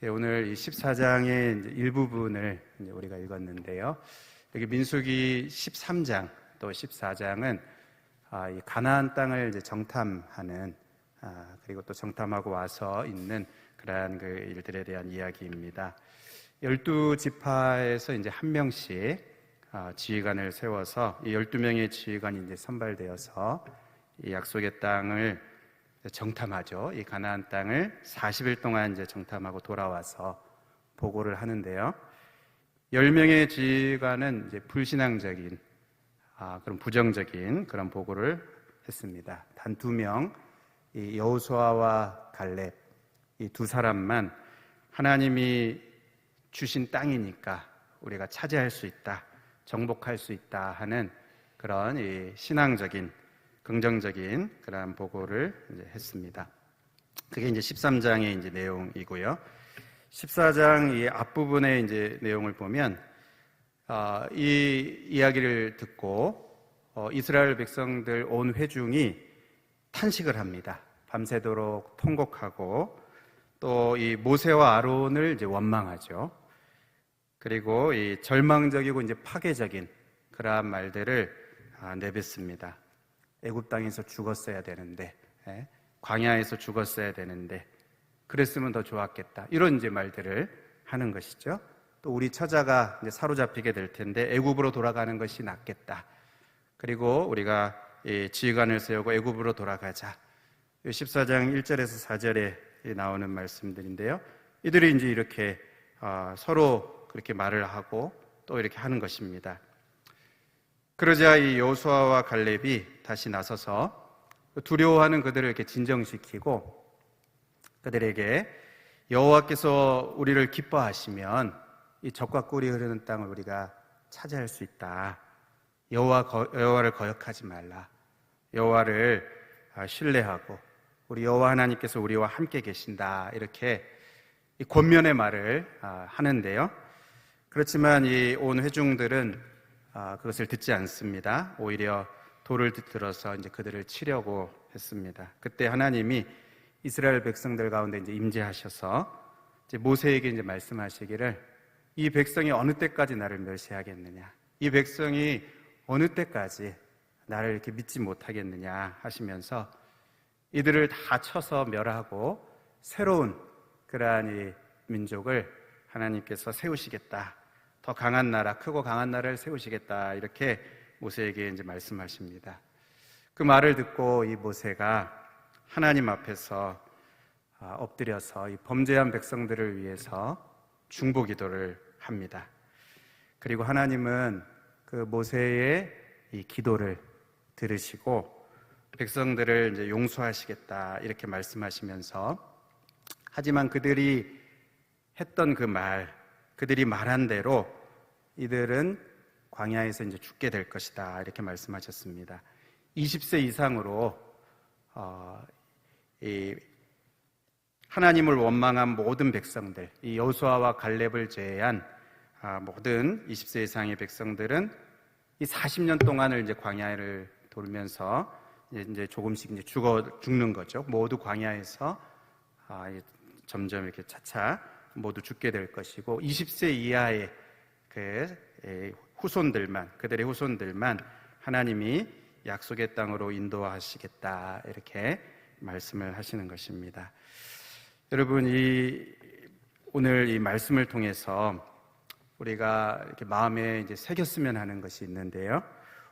네, 오늘 이 14장의 일부분을 우리가 읽었는데요. 여기 민수기 13장 또 14장은 이 가나안 땅을 이제 정탐하는 그리고 또 정탐하고 와서 있는 그러한 그 일들에 대한 이야기입니다. 12지파에서 이제 한 명씩 지휘관을 세워서 이 12명의 지휘관이 이제 선발되어서 이 약속의 땅을 정탐하죠. 이 가나안 땅을 40일 동안 이제 정탐하고 돌아와서 보고를 하는데요. 10명의 지휘관은 이제 불신앙적인 그런 부정적인 그런 보고를 했습니다. 단 2명, 이 여호수아와 갈렙 이 두 사람만 하나님이 주신 땅이니까 우리가 차지할 수 있다, 정복할 수 있다 하는 그런 이 신앙적인 긍정적인 그런 보고를 이제 했습니다. 그게 이제 13장의 이제 내용이고요. 14장 이 앞부분의 이제 내용을 보면 이 이야기를 듣고 이스라엘 백성들 온 회중이 탄식을 합니다. 밤새도록 통곡하고 또 이 모세와 아론을 이제 원망하죠. 그리고 이 절망적이고 이제 파괴적인 그러한 말들을 내뱉습니다. 애굽 땅에서 죽었어야 되는데, 광야에서 죽었어야 되는데, 그랬으면 더 좋았겠다. 이런 이제 말들을 하는 것이죠. 또 우리 처자가 이제 사로잡히게 될 텐데 애굽으로 돌아가는 것이 낫겠다. 그리고 우리가 이 지휘관을 세우고 애굽으로 돌아가자. 14장 1절에서 4절에 나오는 말씀들인데요. 이들이 이제 이렇게 서로 그렇게 말을 하고 또 이렇게 하는 것입니다. 그러자 이 여호수아와 갈렙이 다시 나서서 두려워하는 그들을 이렇게 진정시키고 그들에게 여호와께서 우리를 기뻐하시면 이 젖과 꿀이 흐르는 땅을 우리가 차지할 수 있다. 여호와를 거역하지 말라. 여호와를 신뢰하고 우리 여호와 하나님께서 우리와 함께 계신다. 이렇게 이 권면의 말을 하는데요. 그렇지만 이 온 회중들은 그것을 듣지 않습니다. 오히려 돌을 들어서 이제 그들을 치려고 했습니다. 그때 하나님이 이스라엘 백성들 가운데 이제 임재하셔서 이제 모세에게 이제 말씀하시기를 이 백성이 어느 때까지 나를 멸시하겠느냐? 이 백성이 어느 때까지 나를 이렇게 믿지 못하겠느냐 하시면서 이들을 다 쳐서 멸하고 새로운 그러한 이 민족을 하나님께서 세우시겠다. 더 강한 나라, 크고 강한 나라를 세우시겠다. 이렇게 모세에게 이제 말씀하십니다. 그 말을 듣고 이 모세가 하나님 앞에서 엎드려서 이 범죄한 백성들을 위해서 중보 기도를 합니다. 그리고 하나님은 그 모세의 이 기도를 들으시고 백성들을 이제 용서하시겠다 이렇게 말씀하시면서 하지만 그들이 했던 그 말, 그들이 말한 대로 이들은 광야에서 이제 죽게 될 것이다 이렇게 말씀하셨습니다. 20세 이상으로 이 하나님을 원망한 모든 백성들, 이 여호수아와 갈렙을 제외한 모든 20세 이상의 백성들은 이 40년 동안을 이제 광야를 돌면서 이제 조금씩 이제 죽는 거죠. 모두 광야에서 점점 이렇게 차차 모두 죽게 될 것이고 20세 이하의 그 후손들만, 그들의 후손들만 하나님이 약속의 땅으로 인도하시겠다 이렇게 말씀을 하시는 것입니다. 여러분, 오늘 이 말씀을 통해서 우리가 이렇게 마음에 이제 새겼으면 하는 것이 있는데요.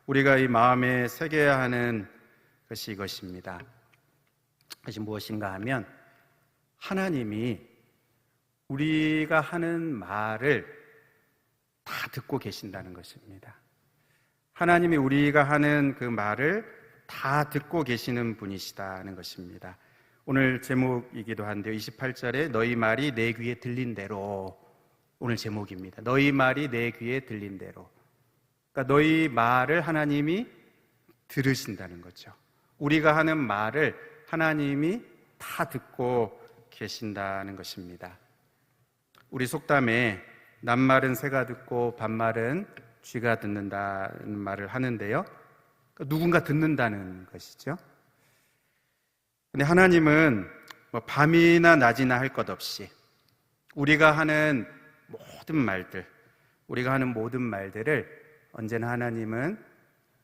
우리가 이 마음에 새겨야 하는 것이 이것입니다. 그것이 무엇인가 하면 하나님이 우리가 하는 말을 다 듣고 계신다는 것입니다. 하나님이 우리가 하는 그 말을 다 듣고 계시는 분이시다는 것입니다. 오늘 제목이기도 한데요. 28절에 너희 말이 내 귀에 들린 대로, 오늘 제목입니다. 너희 말이 내 귀에 들린 대로. 그러니까 너희 말을 하나님이 들으신다는 거죠. 우리가 하는 말을 하나님이 다 듣고 계신다는 것입니다. 우리 속담에 낱말은 새가 듣고 반말은 쥐가 듣는다는 말을 하는데요. 누군가 듣는다는 것이죠. 근데 하나님은 밤이나 낮이나 할 것 없이 우리가 하는 모든 말들을 언제나 하나님은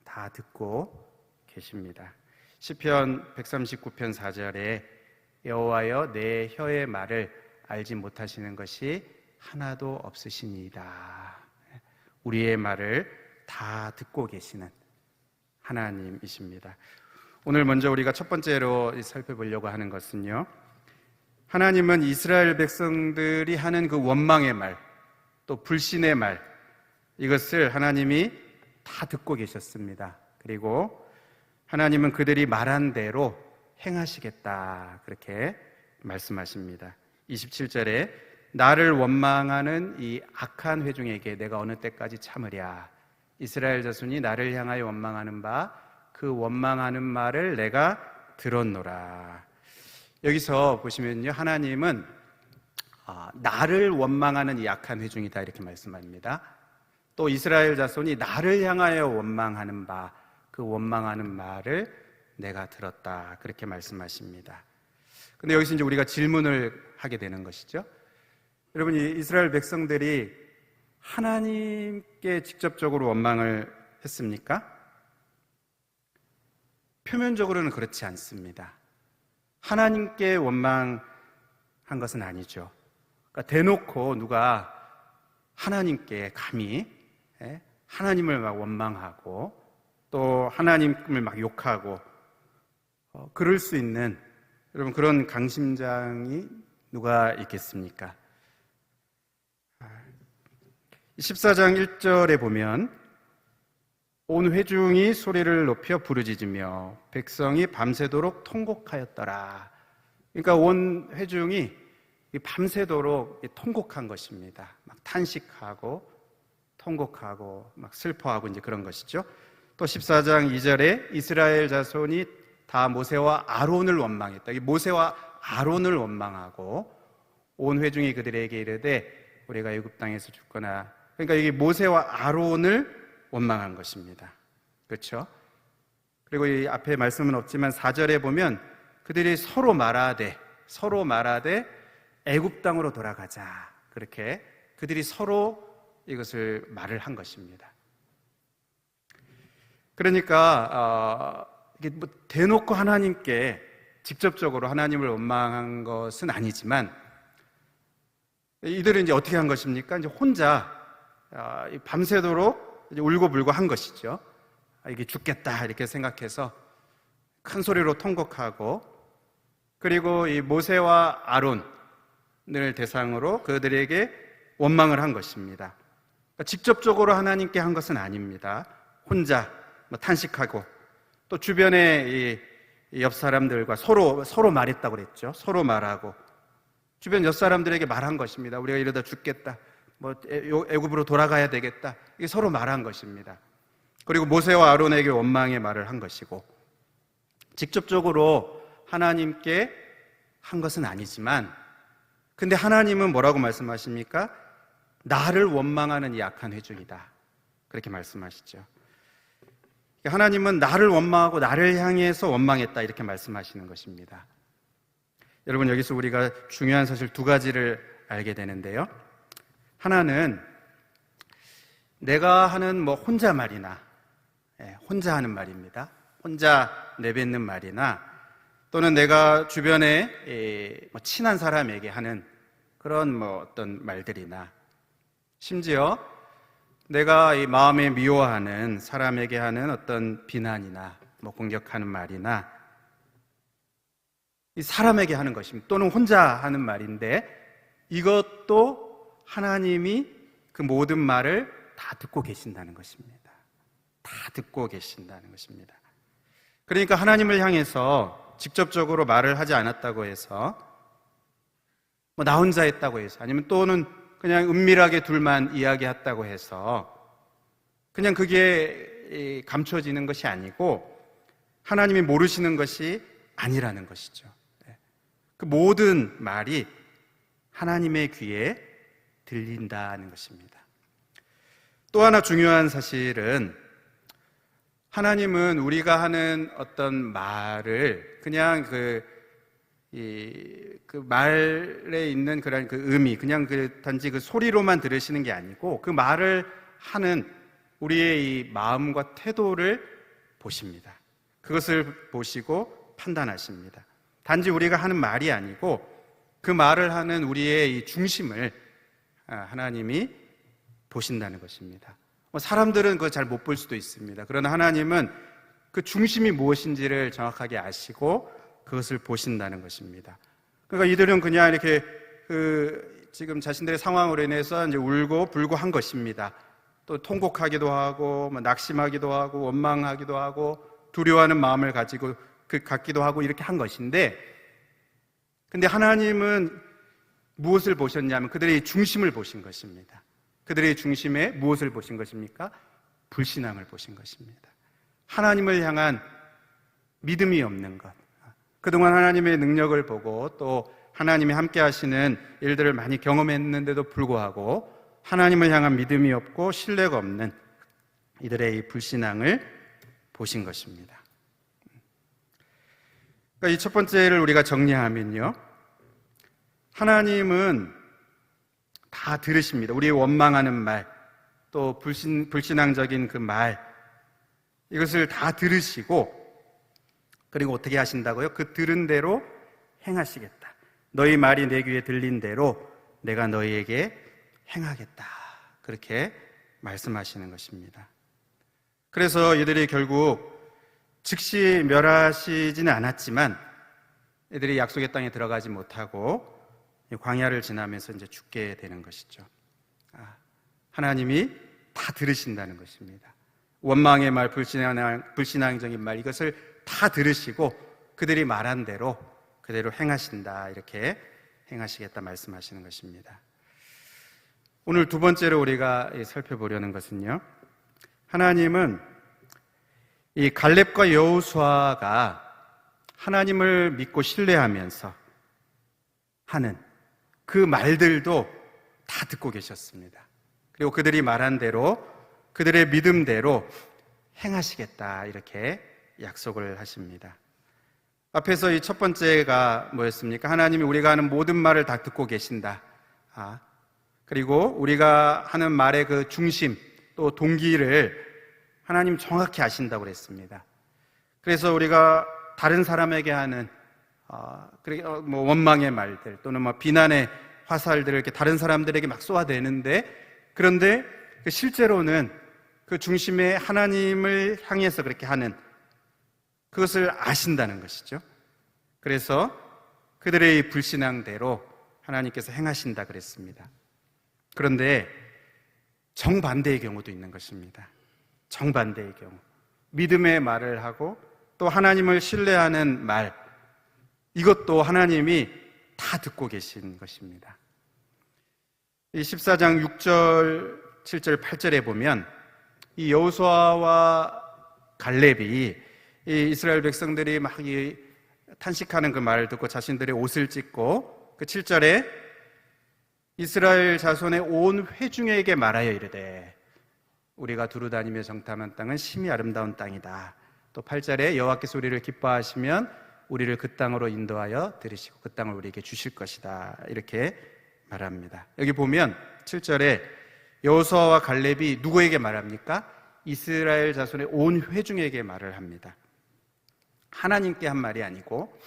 다 듣고 계십니다. 시편 139편 4절에 여호와여 내 혀의 말을 알지 못하시는 것이 하나도 없으시니이다. 우리의 말을 다 듣고 계시는 하나님이십니다. 오늘 먼저 우리가 첫 번째로 살펴보려고 하는 것은요, 하나님은 이스라엘 백성들이 하는 그 원망의 말, 또 불신의 말, 이것을 하나님이 다 듣고 계셨습니다. 그리고 하나님은 그들이 말한 대로 행하시겠다, 그렇게 말씀하십니다. 27절에 나를 원망하는 이 악한 회중에게 내가 어느 때까지 참으랴. 이스라엘 자손이 나를 향하여 원망하는 바 그 원망하는 말을 내가 들었노라. 여기서 보시면요, 하나님은 나를 원망하는 이 악한 회중이다, 이렇게 말씀합니다. 또 이스라엘 자손이 나를 향하여 원망하는 바 그 원망하는 말을 내가 들었다, 그렇게 말씀하십니다. 근데 여기서 이제 우리가 질문을 하게 되는 것이죠. 여러분, 이 이스라엘 백성들이 하나님께 직접적으로 원망을 했습니까? 표면적으로는 그렇지 않습니다. 하나님께 원망한 것은 아니죠. 그러니까 대놓고 누가 하나님께 감히 하나님을 막 원망하고 또 하나님을 막 욕하고 그럴 수 있는, 여러분, 그런 강심장이 누가 있겠습니까? 14장 1절에 보면 온 회중이 소리를 높여 부르짖으며 백성이 밤새도록 통곡하였더라. 그러니까 온 회중이 밤새도록 통곡한 것입니다. 막 탄식하고 통곡하고 막 슬퍼하고 이제 그런 것이죠. 또 14장 2절에 이스라엘 자손이 다 모세와 아론을 원망했다. 모세와 아론을 원망하고 온 회중이 그들에게 이르되 우리가 애굽 땅에서 죽거나, 그러니까 이게 모세와 아론을 원망한 것입니다. 그렇죠? 그리고 이 앞에 말씀은 없지만 4절에 보면 그들이 서로 말하되 애굽 땅으로 돌아가자, 그렇게 그들이 서로 이것을 말을 한 것입니다. 그러니까 이게 대놓고 하나님께 직접적으로 하나님을 원망한 것은 아니지만 이들은 이제 어떻게 한 것입니까? 이제 혼자 밤새도록 이제 울고불고 한 것이죠. 이게 죽겠다 이렇게 생각해서 큰 소리로 통곡하고, 그리고 이 모세와 아론을 대상으로 그들에게 원망을 한 것입니다. 그러니까 직접적으로 하나님께 한 것은 아닙니다. 혼자 탄식하고 또 주변에 이 옆 사람들과 서로 말했다고 그랬죠. 서로 말하고 주변 옆 사람들에게 말한 것입니다. 우리가 이러다 죽겠다, 애굽으로 돌아가야 되겠다, 이게 서로 말한 것입니다. 그리고 모세와 아론에게 원망의 말을 한 것이고, 직접적으로 하나님께 한 것은 아니지만, 근데 하나님은 뭐라고 말씀하십니까? 나를 원망하는 이 악한 회중이다, 그렇게 말씀하시죠. 하나님은 나를 원망하고 나를 향해서 원망했다, 이렇게 말씀하시는 것입니다. 여러분, 여기서 우리가 중요한 사실 두 가지를 알게 되는데요. 하나는 내가 하는 혼자 말이나, 혼자 하는 말입니다. 혼자 내뱉는 말이나, 또는 내가 주변에 친한 사람에게 하는 그런 어떤 말들이나, 심지어 내가 이 마음에 미워하는 사람에게 하는 어떤 비난이나 공격하는 말이나, 이 사람에게 하는 것입니다. 또는 혼자 하는 말인데, 이것도 하나님이 그 모든 말을 다 듣고 계신다는 것입니다. 다 듣고 계신다는 것입니다. 그러니까 하나님을 향해서 직접적으로 말을 하지 않았다고 해서, 나 혼자 했다고 해서, 아니면 또는 그냥 은밀하게 둘만 이야기했다고 해서 그냥 그게 감춰지는 것이 아니고 하나님이 모르시는 것이 아니라는 것이죠. 그 모든 말이 하나님의 귀에 들린다는 것입니다. 또 하나 중요한 사실은 하나님은 우리가 하는 어떤 말을 그냥 그 말에 있는 그런 그 의미, 그냥 단지 그 소리로만 들으시는 게 아니고 그 말을 하는 우리의 이 마음과 태도를 보십니다. 그것을 보시고 판단하십니다. 단지 우리가 하는 말이 아니고 그 말을 하는 우리의 이 중심을 하나님이 보신다는 것입니다. 사람들은 그거 잘 못 볼 수도 있습니다. 그러나 하나님은 그 중심이 무엇인지를 정확하게 아시고 그것을 보신다는 것입니다. 그러니까 이들은 그냥 이렇게 지금 자신들의 상황으로 인해서 이제 울고 불고 한 것입니다. 또 통곡하기도 하고, 낙심하기도 하고, 원망하기도 하고, 두려워하는 마음을 갖기도 하고 이렇게 한 것인데, 근데 하나님은 무엇을 보셨냐면 그들의 중심을 보신 것입니다. 그들의 중심에 무엇을 보신 것입니까? 불신앙을 보신 것입니다. 하나님을 향한 믿음이 없는 것. 그동안 하나님의 능력을 보고 또 하나님이 함께 하시는 일들을 많이 경험했는데도 불구하고 하나님을 향한 믿음이 없고 신뢰가 없는 이들의 이 불신앙을 보신 것입니다. 그러니까 이 첫 번째를 우리가 정리하면요, 하나님은 다 들으십니다. 우리의 원망하는 말, 또 불신앙적인 그 말, 이것을 다 들으시고, 그리고 어떻게 하신다고요? 그 들은 대로 행하시겠다. 너희 말이 내 귀에 들린 대로 내가 너희에게 행하겠다. 그렇게 말씀하시는 것입니다. 그래서 이들이 결국 즉시 멸하시지는 않았지만 이들이 약속의 땅에 들어가지 못하고 광야를 지나면서 이제 죽게 되는 것이죠. 하나님이 다 들으신다는 것입니다. 원망의 말, 불신앙적인 말, 이것을 다 들으시고 그들이 말한 대로 그대로 행하신다. 이렇게 행하시겠다 말씀하시는 것입니다. 오늘 두 번째로 우리가 살펴보려는 것은요, 하나님은 이 갈렙과 여호수아가 하나님을 믿고 신뢰하면서 하는 그 말들도 다 듣고 계셨습니다. 그리고 그들이 말한 대로 그들의 믿음대로 행하시겠다 이렇게 약속을 하십니다. 앞에서 이 첫 번째가 뭐였습니까? 하나님이 우리가 하는 모든 말을 다 듣고 계신다. 그리고 우리가 하는 말의 그 중심 또 동기를 하나님 정확히 아신다고 그랬습니다. 그래서 우리가 다른 사람에게 하는 원망의 말들 또는 비난의 화살들을 이렇게 다른 사람들에게 막 쏘아대는데, 그런데 실제로는 그 중심에 하나님을 향해서 그렇게 하는 그것을 아신다는 것이죠. 그래서 그들의 불신앙대로 하나님께서 행하신다 그랬습니다. 그런데 정반대의 경우도 있는 것입니다. 정반대의 경우, 믿음의 말을 하고 또 하나님을 신뢰하는 말, 이것도 하나님이 다 듣고 계신 것입니다. 이 14장 6절, 7절, 8절에 보면 이 여호수아와 갈렙이 이 이스라엘 백성들이 막 탄식하는 그 말을 듣고 자신들의 옷을 찢고, 그 7절에 이스라엘 자손의 온 회중에게 말하여 이르되 우리가 두루 다니며 정탐한 땅은 심히 아름다운 땅이다. 또 8절에 여호와께서 우리를 기뻐하시면 우리를 그 땅으로 인도하여 들이시고 그 땅을 우리에게 주실 것이다. 이렇게 말합니다. 여기 보면 7절에 여호수아와 갈렙이 누구에게 말합니까? 이스라엘 자손의 온 회중에게 말을 합니다. 하나님께 한 말이 아니고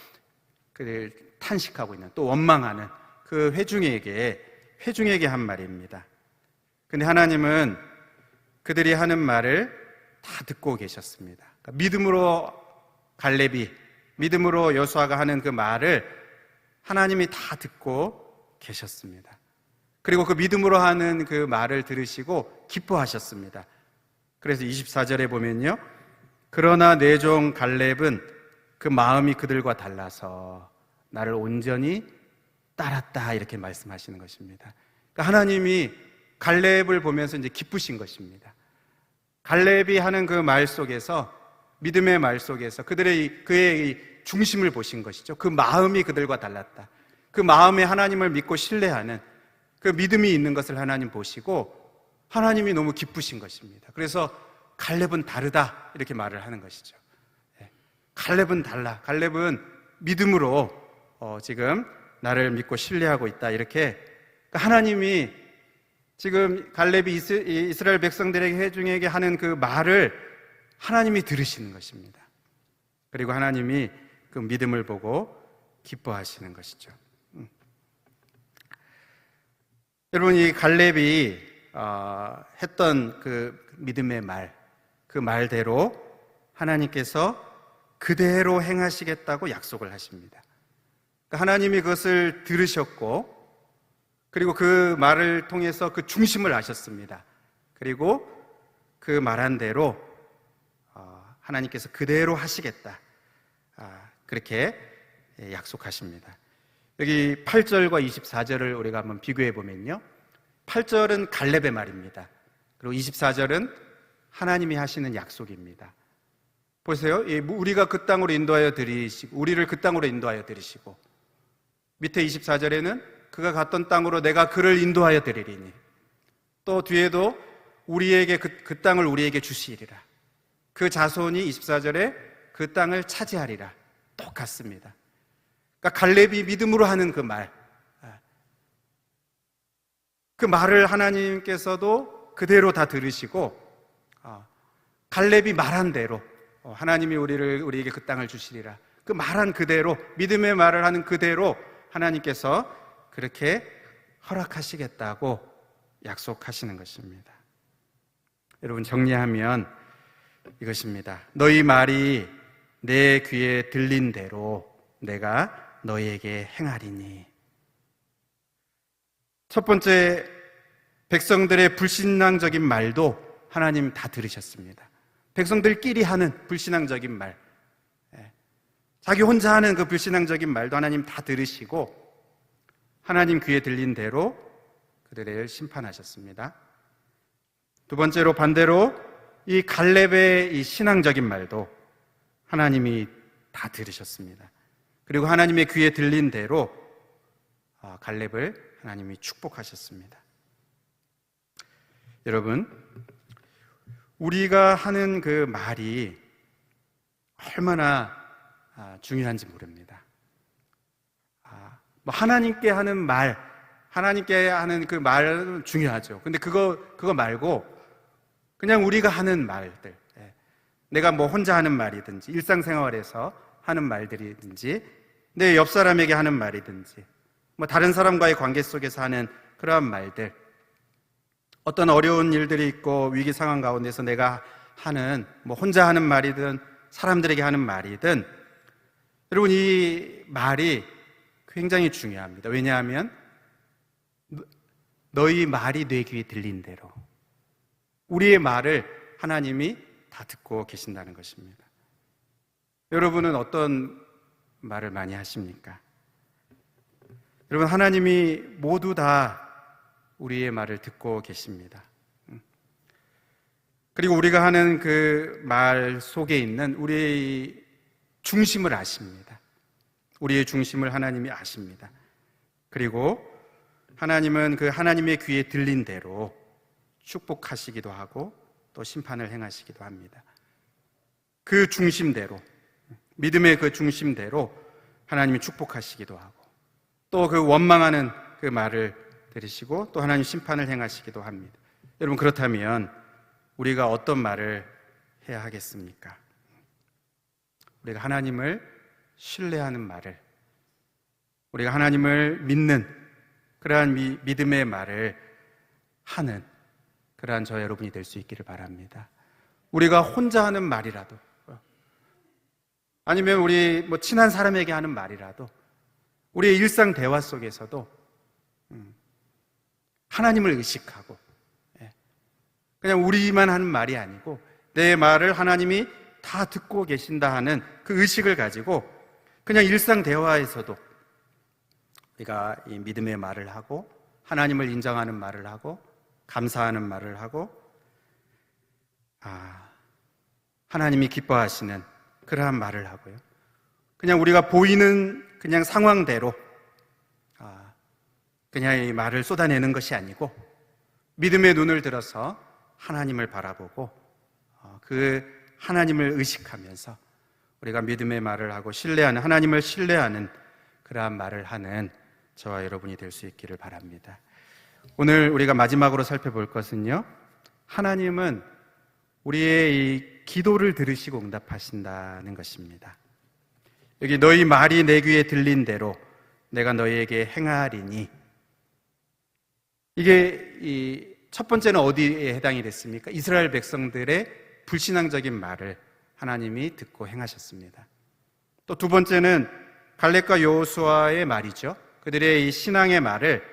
그들 탄식하고 있는 또 원망하는 그 회중에게 한 말입니다. 근데 하나님은 그들이 하는 말을 다 듣고 계셨습니다. 그러니까 믿음으로 갈렙이, 믿음으로 여호수아가 하는 그 말을 하나님이 다 듣고 계셨습니다. 그리고 그 믿음으로 하는 그 말을 들으시고 기뻐하셨습니다. 그래서 24절에 보면요, 그러나 내 종 갈렙은 그 마음이 그들과 달라서 나를 온전히 따랐다. 이렇게 말씀하시는 것입니다. 그러니까 하나님이 갈렙을 보면서 이제 기쁘신 것입니다. 갈렙이 하는 그 말 속에서, 믿음의 말 속에서 그의 중심을 보신 것이죠. 그 마음이 그들과 달랐다. 그 마음에 하나님을 믿고 신뢰하는 그 믿음이 있는 것을 하나님 보시고 하나님이 너무 기쁘신 것입니다. 그래서 갈렙은 다르다 이렇게 말을 하는 것이죠. 갈렙은 달라. 갈렙은 믿음으로 지금 나를 믿고 신뢰하고 있다. 이렇게 하나님이 지금 갈렙이 이스라엘 백성들에게 회중에게 하는 그 말을 하나님이 들으시는 것입니다. 그리고 하나님이 그 믿음을 보고 기뻐하시는 것이죠. 여러분, 이 갈렙이 했던 그 믿음의 말, 그 말대로 하나님께서 그대로 행하시겠다고 약속을 하십니다. 하나님이 그것을 들으셨고, 그리고 그 말을 통해서 그 중심을 아셨습니다. 그리고 그 말한 대로 하나님께서 그대로 하시겠다, 그렇게 약속하십니다. 여기 8절과 24절을 우리가 한번 비교해 보면요, 8절은 갈렙의 말입니다. 그리고 24절은 하나님이 하시는 약속입니다. 보세요. 우리가 그 땅으로 인도하여 드리시고, 우리를 그 땅으로 인도하여 드리시고, 밑에 24절에는 그가 갔던 땅으로 내가 그를 인도하여 드리리니, 또 뒤에도 우리에게 그 땅을 우리에게 주시리라. 그 자손이 24절에 그 땅을 차지하리라. 똑같습니다. 그러니까 갈렙이 믿음으로 하는 그 말, 그 말을 하나님께서도 그대로 다 들으시고, 갈렙이 말한 대로 하나님이 우리에게 그 땅을 주시리라. 그 말한 그대로, 믿음의 말을 하는 그대로 하나님께서 그렇게 허락하시겠다고 약속하시는 것입니다. 여러분, 정리하면 이것입니다. 너희 말이 내 귀에 들린 대로 내가 너희에게 행하리니. 첫 번째, 백성들의 불신앙적인 말도 하나님 다 들으셨습니다. 백성들끼리 하는 불신앙적인 말, 자기 혼자 하는 그 불신앙적인 말도 하나님 다 들으시고, 하나님 귀에 들린 대로 그들을 심판하셨습니다. 두 번째로, 반대로 이 갈렙의 이 신앙적인 말도 하나님이 다 들으셨습니다. 그리고 하나님의 귀에 들린 대로 갈렙을 하나님이 축복하셨습니다. 여러분, 우리가 하는 그 말이 얼마나 중요한지 모릅니다. 하나님께 하는 말, 하나님께 하는 그 말은 중요하죠. 근데 그거 말고 그냥 우리가 하는 말들, 내가 뭐 혼자 하는 말이든지, 일상생활에서 하는 말들이든지, 내 옆 사람에게 하는 말이든지, 뭐 다른 사람과의 관계 속에서 하는 그러한 말들, 어떤 어려운 일들이 있고 위기 상황 가운데서 내가 하는, 뭐 혼자 하는 말이든 사람들에게 하는 말이든, 여러분, 이 말이 굉장히 중요합니다. 왜냐하면 너희 말이 내 귀에 들린 대로 우리의 말을 하나님이 다 듣고 계신다는 것입니다. 여러분은 어떤 말을 많이 하십니까? 여러분, 하나님이 모두 다 우리의 말을 듣고 계십니다. 그리고 우리가 하는 그 말 속에 있는 우리의 중심을 아십니다. 우리의 중심을 하나님이 아십니다. 그리고 하나님은 그 하나님의 귀에 들린 대로 축복하시기도 하고 또 심판을 행하시기도 합니다. 그 중심대로, 믿음의 그 중심대로 하나님이 축복하시기도 하고, 또 그 원망하는 그 말을 들으시고 또 하나님 심판을 행하시기도 합니다. 여러분, 그렇다면 우리가 어떤 말을 해야 하겠습니까? 우리가 하나님을 신뢰하는 말을, 우리가 하나님을 믿는 그러한 믿음의 말을 하는 그러한 저 여러분이 될 수 있기를 바랍니다. 우리가 혼자 하는 말이라도, 아니면 우리 뭐 친한 사람에게 하는 말이라도, 우리의 일상 대화 속에서도 하나님을 의식하고, 그냥 우리만 하는 말이 아니고 내 말을 하나님이 다 듣고 계신다 하는 그 의식을 가지고 그냥 일상 대화에서도 우리가 이 믿음의 말을 하고, 하나님을 인정하는 말을 하고, 감사하는 말을 하고, 하나님이 기뻐하시는 그러한 말을 하고요. 그냥 우리가 보이는 그냥 상황대로 그냥 이 말을 쏟아내는 것이 아니고 믿음의 눈을 들어서 하나님을 바라보고 그 하나님을 의식하면서 우리가 믿음의 말을 하고 신뢰하는, 하나님을 신뢰하는 그러한 말을 하는 저와 여러분이 될 수 있기를 바랍니다. 오늘 우리가 마지막으로 살펴볼 것은요, 하나님은 우리의 이 기도를 들으시고 응답하신다는 것입니다. 여기 너희 말이 내 귀에 들린 대로 내가 너희에게 행하리니, 이게 이 첫 번째는 어디에 해당이 됐습니까? 이스라엘 백성들의 불신앙적인 말을 하나님이 듣고 행하셨습니다. 또 두 번째는 갈렙과 여호수아의 말이죠. 그들의 이 신앙의 말을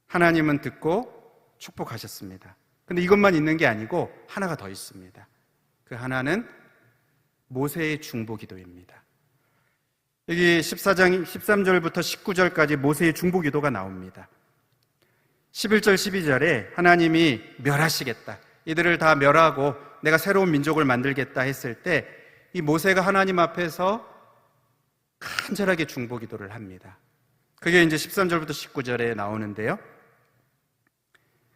하나님은 듣고 축복하셨습니다. 근데 이것만 있는 게 아니고 하나가 더 있습니다. 그 하나는 모세의 중보기도입니다. 여기 14장 13절부터 19절까지 모세의 중보기도가 나옵니다. 11절 12절에 하나님이 멸하시겠다, 이들을 다 멸하고 내가 새로운 민족을 만들겠다 했을 때 이 모세가 하나님 앞에서 간절하게 중보기도를 합니다. 그게 이제 13절부터 19절에 나오는데요,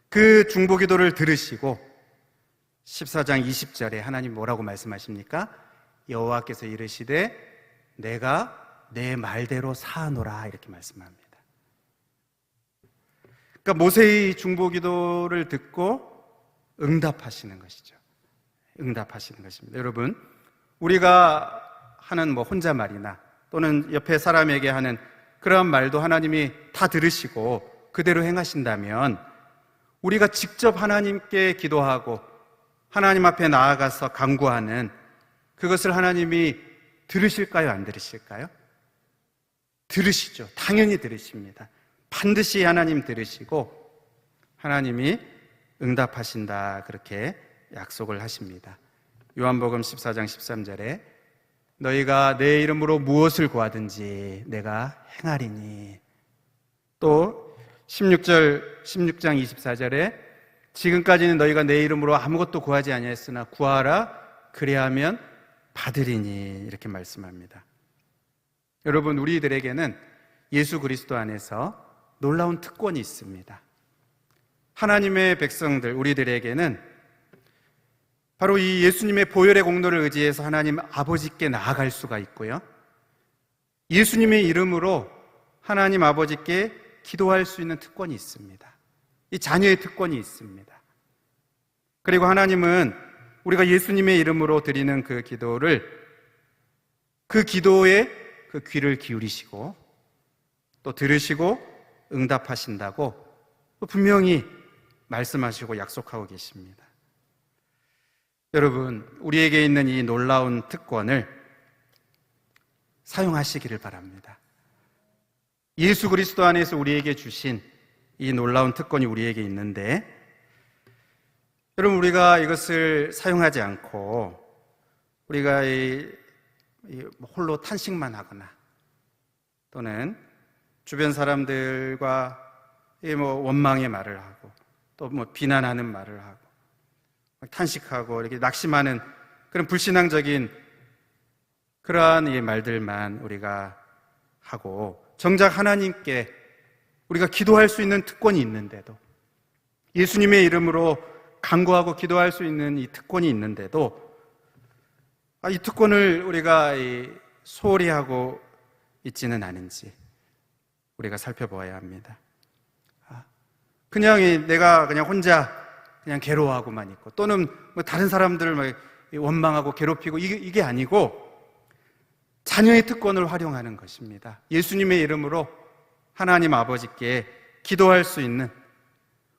그 중보기도를 들으시고 14장 20절에 하나님 뭐라고 말씀하십니까? 여호와께서 이르시되 내가 내 말대로 사하노라, 이렇게 말씀합니다. 그러니까 모세의 중보기도를 듣고 응답하시는 것이죠. 응답하시는 것입니다. 여러분, 우리가 하는 혼잣말이나 또는 옆에 사람에게 하는 그러한 말도 하나님이 다 들으시고 그대로 행하신다면, 우리가 직접 하나님께 기도하고 하나님 앞에 나아가서 간구하는 그것을 하나님이 들으실까요? 안 들으실까요? 들으시죠. 당연히 들으십니다. 반드시 하나님 들으시고 하나님이 응답하신다, 그렇게 약속을 하십니다. 요한복음 14장 13절에 너희가 내 이름으로 무엇을 구하든지 내가 행하리니, 또 16장 24절에 지금까지는 너희가 내 이름으로 아무것도 구하지 아니하였으나 구하라 그리하면 받으리니, 이렇게 말씀합니다. 여러분, 우리들에게는 예수 그리스도 안에서 놀라운 특권이 있습니다. 하나님의 백성들, 우리들에게는 바로 이 예수님의 보혈의 공로를 의지해서 하나님 아버지께 나아갈 수가 있고요, 예수님의 이름으로 하나님 아버지께 기도할 수 있는 특권이 있습니다. 이 자녀의 특권이 있습니다. 그리고 하나님은 우리가 예수님의 이름으로 드리는 그 기도를, 그 기도에 그 귀를 기울이시고 또 들으시고 응답하신다고 분명히 말씀하시고 약속하고 계십니다. 여러분, 우리에게 있는 이 놀라운 특권을 사용하시기를 바랍니다. 예수 그리스도 안에서 우리에게 주신 이 놀라운 특권이 우리에게 있는데, 여러분, 우리가 이것을 사용하지 않고 우리가 홀로 탄식만 하거나 또는 주변 사람들과 원망의 말을 하고 또 비난하는 말을 하고 탄식하고 이렇게 낙심하는 그런 불신앙적인 그러한 이 말들만 우리가 하고, 정작 하나님께 우리가 기도할 수 있는 특권이 있는데도, 예수님의 이름으로 간구하고 기도할 수 있는 이 특권이 있는데도 이 특권을 우리가 소홀히 하고 있지는 않은지 우리가 살펴보아야 합니다. 그냥 내가 그냥 혼자 그냥 괴로워하고만 있고 또는 다른 사람들을 원망하고 괴롭히고 이게 아니고 자녀의 특권을 활용하는 것입니다. 예수님의 이름으로 하나님 아버지께 기도할 수 있는,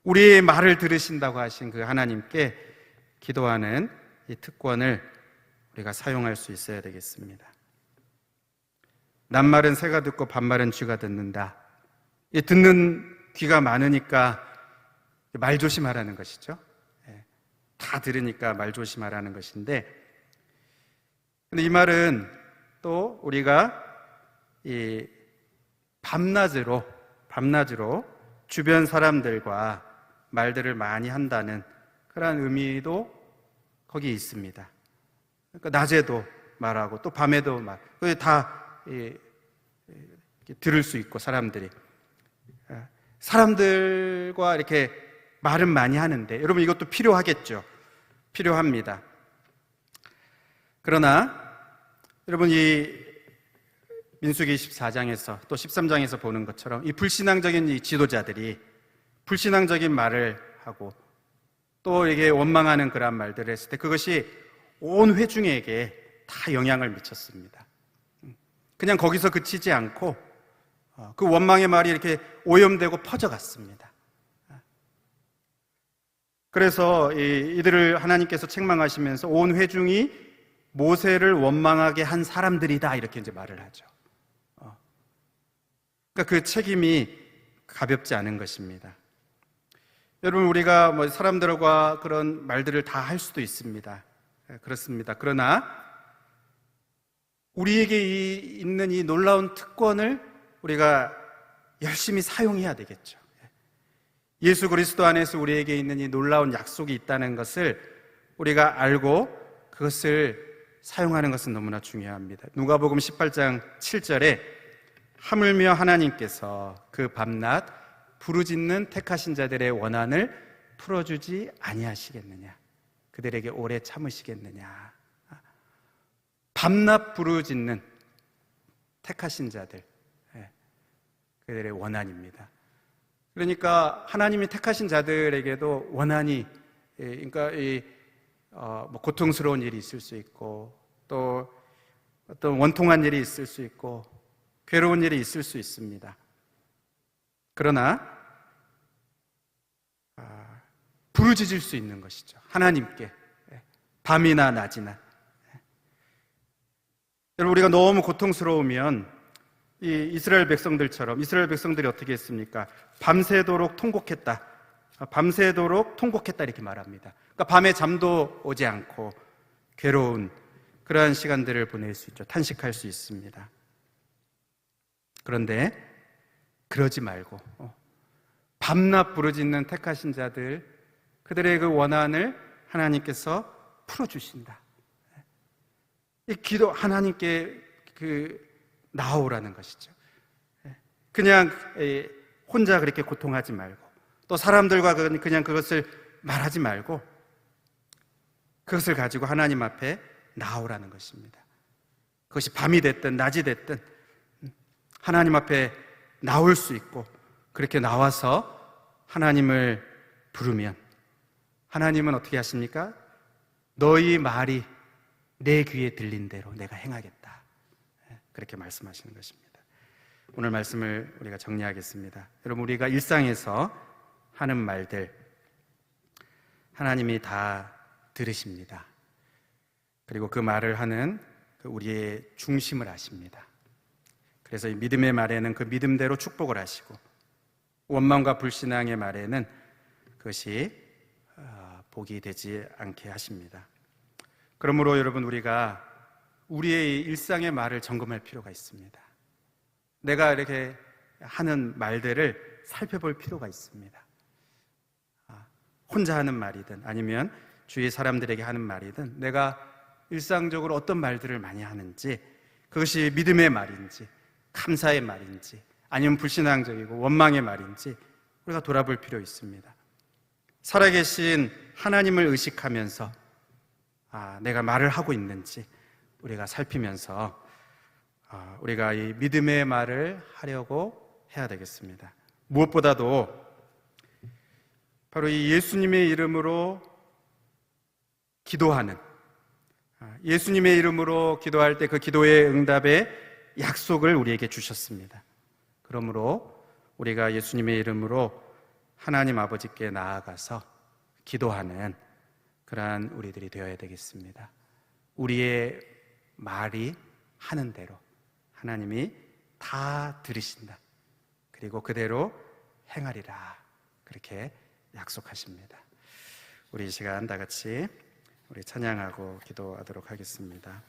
우리의 말을 들으신다고 하신 그 하나님께 기도하는 이 특권을 우리가 사용할 수 있어야 되겠습니다. 낱말은 새가 듣고 반말은 쥐가 듣는다. 이 듣는 귀가 많으니까 말 조심하라는 것이죠. 다 들으니까 말 조심하라는 것인데, 근데 이 말은 또 우리가 이 밤낮으로 주변 사람들과 말들을 많이 한다는 그런 의미도 거기에 있습니다. 그러니까 낮에도 말하고 또 밤에도 말, 그게 다 들을 수 있고, 사람들과 이렇게 말은 많이 하는데, 여러분 이것도 필요하겠죠. 필요합니다. 그러나 여러분, 이 민수기 24장에서 또 13장에서 보는 것처럼 이 불신앙적인 이 지도자들이 불신앙적인 말을 하고 또 이게 원망하는 그러한 말들을 했을 때 그것이 온 회중에게 다 영향을 미쳤습니다. 그냥 거기서 그치지 않고 그 원망의 말이 이렇게 오염되고 퍼져갔습니다. 그래서 이들을 하나님께서 책망하시면서 온 회중이 모세를 원망하게 한 사람들이다 이렇게 이제 말을 하죠. 그러니까 그 책임이 가볍지 않은 것입니다. 여러분, 우리가 뭐 사람들과 그런 말들을 다 할 수도 있습니다. 그렇습니다. 그러나 우리에게 있는 이 놀라운 특권을 우리가 열심히 사용해야 되겠죠. 예수 그리스도 안에서 우리에게 있는 이 놀라운 약속이 있다는 것을 우리가 알고 그것을 사용하는 것은 너무나 중요합니다. 누가복음 18장 7절에 하물며 하나님께서 그 밤낮 부르짖는 택하신 자들의 원한을 풀어주지 아니하시겠느냐, 그들에게 오래 참으시겠느냐. 밤낮 부르짖는 택하신 자들, 그들의 원한입니다. 그러니까 하나님이 택하신 자들에게도 원한이, 그러니까 뭐 고통스러운 일이 있을 수 있고 또 어떤 원통한 일이 있을 수 있고 괴로운 일이 있을 수 있습니다. 그러나 부르짖을 수 있는 것이죠. 하나님께 밤이나 낮이나. 여러분, 우리가 너무 고통스러우면 이 이스라엘 백성들처럼, 이스라엘 백성들이 어떻게 했습니까? 밤새도록 통곡했다. 밤새도록 통곡했다 이렇게 말합니다. 그러니까 밤에 잠도 오지 않고 괴로운 그러한 시간들을 보낼 수 있죠. 탄식할 수 있습니다. 그런데 그러지 말고 밤낮 부르짖는 택하신 자들, 그들의 그 원한을 하나님께서 풀어주신다. 이 기도, 하나님께 나오라는 것이죠. 그냥 혼자 그렇게 고통하지 말고 또 사람들과 그냥 그것을 말하지 말고 그것을 가지고 하나님 앞에 나오라는 것입니다. 그것이 밤이 됐든 낮이 됐든 하나님 앞에 나올 수 있고, 그렇게 나와서 하나님을 부르면 하나님은 어떻게 하십니까? 너희 말이 내 귀에 들린 대로 내가 행하겠다, 그렇게 말씀하시는 것입니다. 오늘 말씀을 우리가 정리하겠습니다. 여러분, 우리가 일상에서 하는 말들 하나님이 다 들으십니다. 그리고 그 말을 하는 우리의 중심을 아십니다. 그래서 이 믿음의 말에는 그 믿음대로 축복을 하시고, 원망과 불신앙의 말에는 그것이 복이 되지 않게 하십니다. 그러므로 여러분, 우리가 우리의 일상의 말을 점검할 필요가 있습니다. 내가 이렇게 하는 말들을 살펴볼 필요가 있습니다. 혼자 하는 말이든 아니면 주위 사람들에게 하는 말이든 내가 일상적으로 어떤 말들을 많이 하는지, 그것이 믿음의 말인지 감사의 말인지 아니면 불신앙적이고 원망의 말인지 우리가 돌아볼 필요 있습니다. 살아계신 하나님을 의식하면서 내가 말을 하고 있는지 우리가 살피면서 우리가 이 믿음의 말을 하려고 해야 되겠습니다. 무엇보다도 바로 이 예수님의 이름으로 기도하는, 예수님의 이름으로 기도할 때 그 기도의 응답의 약속을 우리에게 주셨습니다. 그러므로 우리가 예수님의 이름으로 하나님 아버지께 나아가서 기도하는 그러한 우리들이 되어야 되겠습니다. 우리의 말이 하는 대로 하나님이 다 들으신다. 그리고 그대로 행하리라. 그렇게 약속하십니다. 우리 이 시간 다 같이 우리 찬양하고 기도하도록 하겠습니다.